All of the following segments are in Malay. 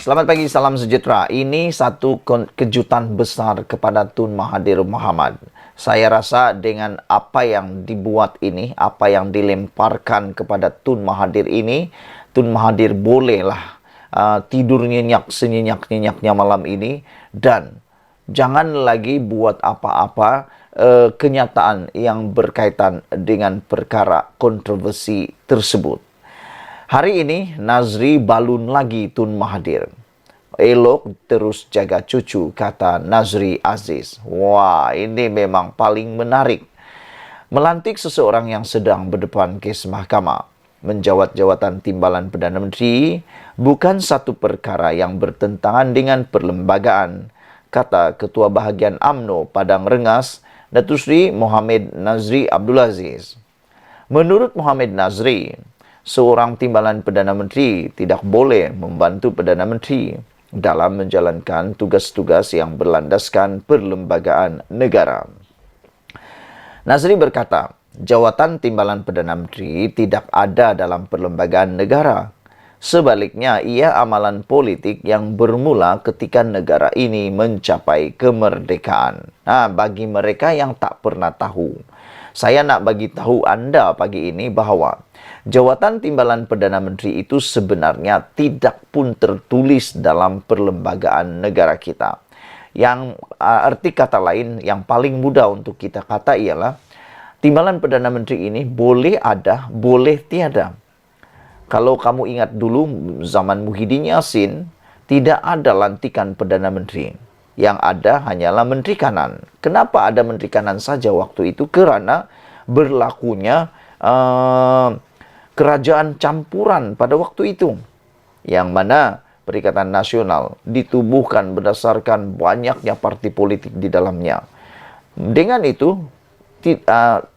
Selamat pagi, salam sejahtera. Ini satu kejutan besar kepada Tun Mahathir Mohamad. Saya rasa dengan apa yang dibuat ini, apa yang dilemparkan kepada Tun Mahathir ini, Tun Mahathir bolehlah tidur nyenyak senyenyak-nyenyaknya malam ini, dan jangan lagi buat apa-apa kenyataan yang berkaitan dengan perkara kontroversi tersebut. Hari ini Nazri balun lagi Tun Mahathir. Elok terus jaga cucu, kata Nazri Aziz. Wah, ini memang paling menarik. Melantik seseorang yang sedang berdepan kes mahkamah, menjawat jawatan timbalan Perdana Menteri, bukan satu perkara yang bertentangan dengan perlembagaan, kata Ketua Bahagian UMNO Padang Rengas, Datuk Seri Mohamed Nazri Abdul Aziz. Menurut Mohamed Nazri, seorang timbalan Perdana Menteri tidak boleh membantu Perdana Menteri dalam menjalankan tugas-tugas yang berlandaskan perlembagaan negara. Nazri berkata, jawatan timbalan Perdana Menteri tidak ada dalam perlembagaan negara. Sebaliknya, ia amalan politik yang bermula ketika negara ini mencapai kemerdekaan. Bagi mereka yang tak pernah tahu, saya nak bagi tahu anda pagi ini bahawa jawatan timbalan Perdana Menteri itu sebenarnya tidak pun tertulis dalam perlembagaan negara kita. Yang arti kata lain yang paling mudah untuk kita kata ialah timbalan Perdana Menteri ini boleh ada, boleh tiada. Kalau kamu ingat dulu zaman Muhyiddin Yassin, tidak ada lantikan Perdana Menteri. Yang ada hanyalah Menteri Kanan. Kenapa ada Menteri Kanan saja waktu itu? Kerana berlakunya kerajaan campuran pada waktu itu, yang mana Perikatan Nasional ditubuhkan berdasarkan banyaknya parti politik di dalamnya. Dengan itu,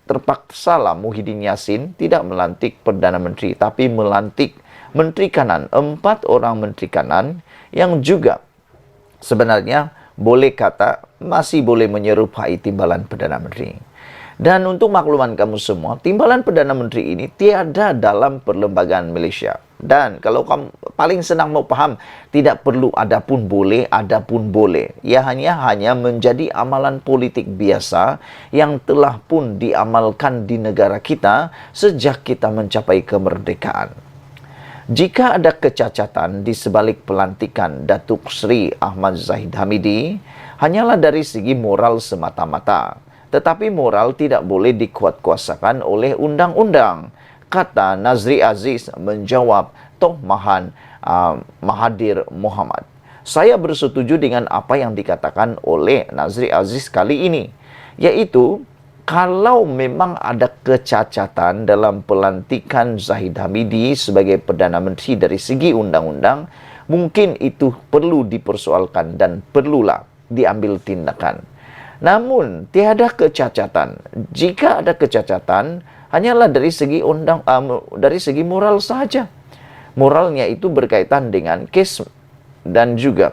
terpaksalah Muhyiddin Yassin tidak melantik Perdana Menteri, tapi melantik Menteri Kanan, 4 orang Menteri Kanan yang juga sebenarnya boleh kata masih boleh menyerupai timbalan Perdana Menteri. Dan untuk makluman kamu semua, timbalan Perdana Menteri ini tiada dalam perlembagaan Malaysia. Dan kalau kamu paling senang mau paham, tidak perlu ada pun boleh, ada pun boleh. Ia hanya menjadi amalan politik biasa yang telah pun diamalkan di negara kita sejak kita mencapai kemerdekaan. Jika ada kecacatan di sebalik pelantikan Datuk Seri Ahmad Zahid Hamidi, hanyalah dari segi moral semata-mata. Tetapi moral tidak boleh dikuatkuasakan oleh undang-undang, kata Nazri Aziz menjawab Toh Mahathir Mohamad. Saya bersetuju dengan apa yang dikatakan oleh Nazri Aziz kali ini, yaitu kalau memang ada kecacatan dalam pelantikan Zahid Hamidi sebagai Perdana Menteri dari segi undang-undang, mungkin itu perlu dipersoalkan dan perlulah diambil tindakan. Namun, tiada kecacatan. Jika ada kecacatan, hanyalah dari segi moral sahaja. Moralnya itu berkaitan dengan kes dan juga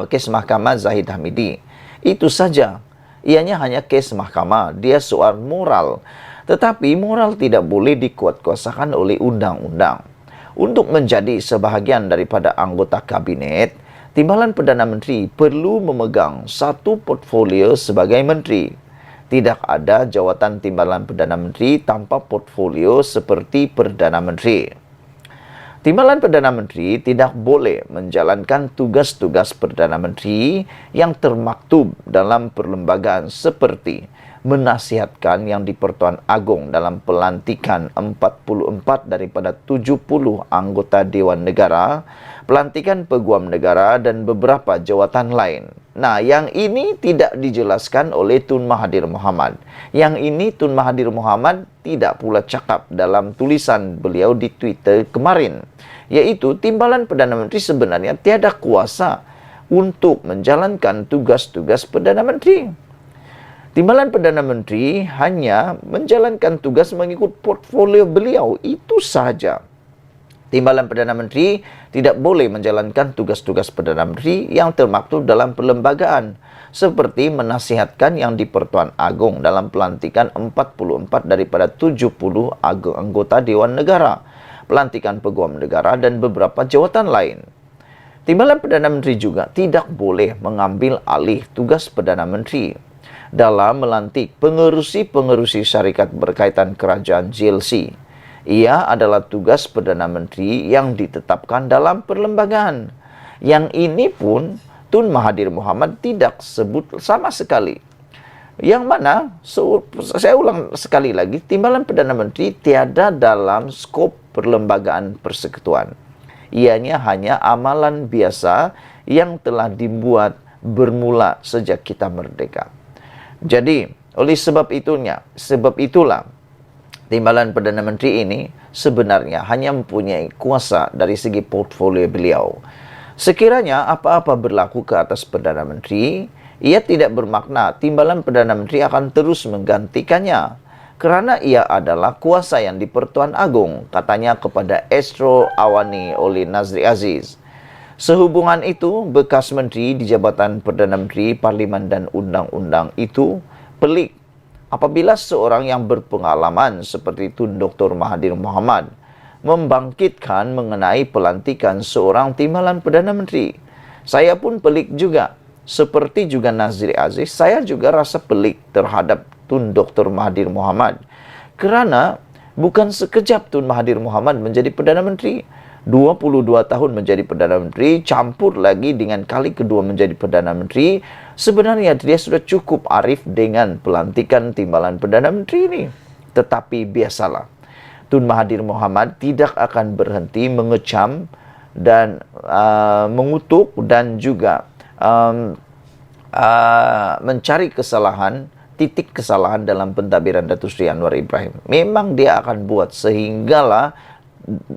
kes mahkamah Zahid Hamidi. Itu saja. Ianya hanya kes mahkamah, dia soal moral. Tetapi moral tidak boleh dikuatkuasakan oleh undang-undang. Untuk menjadi sebahagian daripada anggota kabinet, timbalan Perdana Menteri perlu memegang satu portfolio sebagai menteri. Tidak ada jawatan timbalan Perdana Menteri tanpa portfolio seperti Perdana Menteri. Timbalan Perdana Menteri tidak boleh menjalankan tugas-tugas Perdana Menteri yang termaktub dalam perlembagaan seperti menasihatkan Yang di-Pertuan Agong dalam pelantikan 44 daripada 70 anggota Dewan Negara, pelantikan Peguam Negara dan beberapa jawatan lain. Yang ini tidak dijelaskan oleh Tun Mahathir Mohamad. Yang ini Tun Mahathir Mohamad tidak pula cakap dalam tulisan beliau di Twitter kemarin, yaitu timbalan Perdana Menteri sebenarnya tiada kuasa untuk menjalankan tugas-tugas Perdana Menteri. Timbalan Perdana Menteri hanya menjalankan tugas mengikut portfolio beliau, itu sahaja. Timbalan Perdana Menteri tidak boleh menjalankan tugas-tugas Perdana Menteri yang termaktub dalam perlembagaan, seperti menasihatkan Yang di-Pertuan Agong dalam pelantikan 44 daripada 70 anggota Dewan Negara, pelantikan Peguam Negara dan beberapa jawatan lain. Timbalan Perdana Menteri juga tidak boleh mengambil alih tugas Perdana Menteri dalam melantik pengerusi-pengerusi syarikat berkaitan kerajaan GLC. Ia adalah tugas Perdana Menteri yang ditetapkan dalam perlembagaan. Yang ini pun Tun Mahathir Mohamad tidak sebut sama sekali. Yang mana, saya ulang sekali lagi, Timbalan Perdana Menteri tiada dalam skop perlembagaan persekutuan. Ianya hanya amalan biasa yang telah dibuat bermula sejak kita merdeka. Jadi, oleh sebab itulah, Timbalan Perdana Menteri ini sebenarnya hanya mempunyai kuasa dari segi portfolio beliau. Sekiranya apa-apa berlaku ke atas Perdana Menteri, ia tidak bermakna Timbalan Perdana Menteri akan terus menggantikannya. Kerana ia adalah kuasa yang di-Pertuan Agong, katanya kepada Astro Awani oleh Nazri Aziz. Sehubungan itu, bekas menteri di Jabatan Perdana Menteri, Parlimen dan Undang-Undang itu pelik apabila seorang yang berpengalaman seperti Tun Dr. Mahathir Mohamad membangkitkan mengenai pelantikan seorang Timbalan Perdana Menteri. Saya pun pelik juga. Seperti juga Nazri Aziz, saya juga rasa pelik terhadap Tun Dr. Mahathir Mohamad. Kerana bukan sekejap Tun Mahathir Mohamad menjadi Perdana Menteri. 22 tahun menjadi Perdana Menteri, campur lagi dengan kali kedua menjadi Perdana Menteri. Sebenarnya dia sudah cukup arif dengan pelantikan Timbalan Perdana Menteri ini. Tetapi biasalah, Tun Mahathir Mohamad tidak akan berhenti mengecam dan mengutuk dan juga mencari titik kesalahan dalam pentadbiran Datuk Seri Anwar Ibrahim. Memang dia akan buat sehinggalah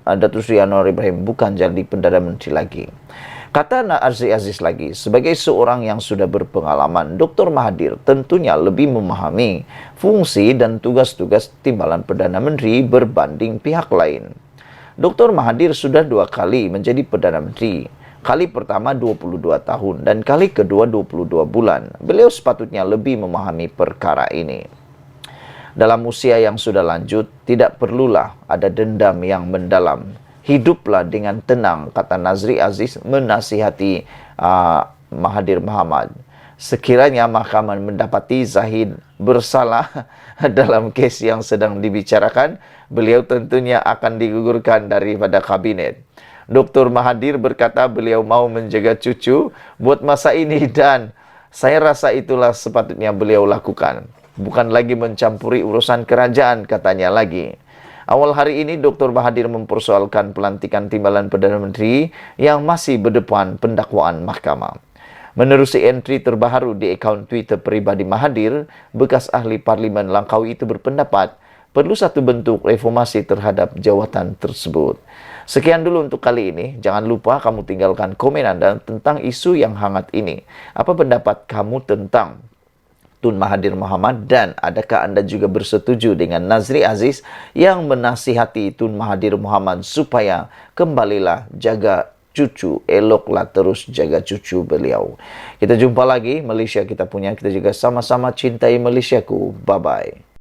Datuk Seri Anwar Ibrahim bukan jadi Perdana Menteri lagi. Kata Nazri Aziz lagi, sebagai seorang yang sudah berpengalaman, Dr. Mahathir tentunya lebih memahami fungsi dan tugas-tugas Timbalan Perdana Menteri berbanding pihak lain. Dr. Mahathir sudah 2 kali menjadi Perdana Menteri. Kali pertama 22 tahun dan kali kedua 22 bulan. Beliau sepatutnya lebih memahami perkara ini. Dalam usia yang sudah lanjut, tidak perlulah ada dendam yang mendalam. Hiduplah dengan tenang, kata Nazri Aziz menasihati Mahathir Mohamad. Sekiranya mahkamah mendapati Zahid bersalah dalam kes yang sedang dibicarakan, beliau tentunya akan digugurkan daripada kabinet. Dr. Mahathir berkata beliau mau menjaga cucu buat masa ini dan saya rasa itulah sepatutnya beliau lakukan. Bukan lagi mencampuri urusan kerajaan, katanya lagi. Awal hari ini Dr. Mahathir mempersoalkan pelantikan Timbalan Perdana Menteri yang masih berdepan pendakwaan mahkamah. Menerusi entry terbaru di akaun Twitter peribadi Mahathir, bekas ahli Parlimen Langkawi itu berpendapat perlu satu bentuk reformasi terhadap jawatan tersebut. Sekian dulu untuk kali ini. Jangan lupa kamu tinggalkan komen Anda tentang isu yang hangat ini. Apa pendapat kamu tentang Tun Mahathir Mohamad dan adakah Anda juga bersetuju dengan Nazri Aziz yang menasihati Tun Mahathir Mohamad supaya kembalilah jaga cucu, eloklah terus jaga cucu beliau. Kita jumpa lagi, Malaysia kita punya, kita juga sama-sama cintai Malaysiaku. Bye-bye.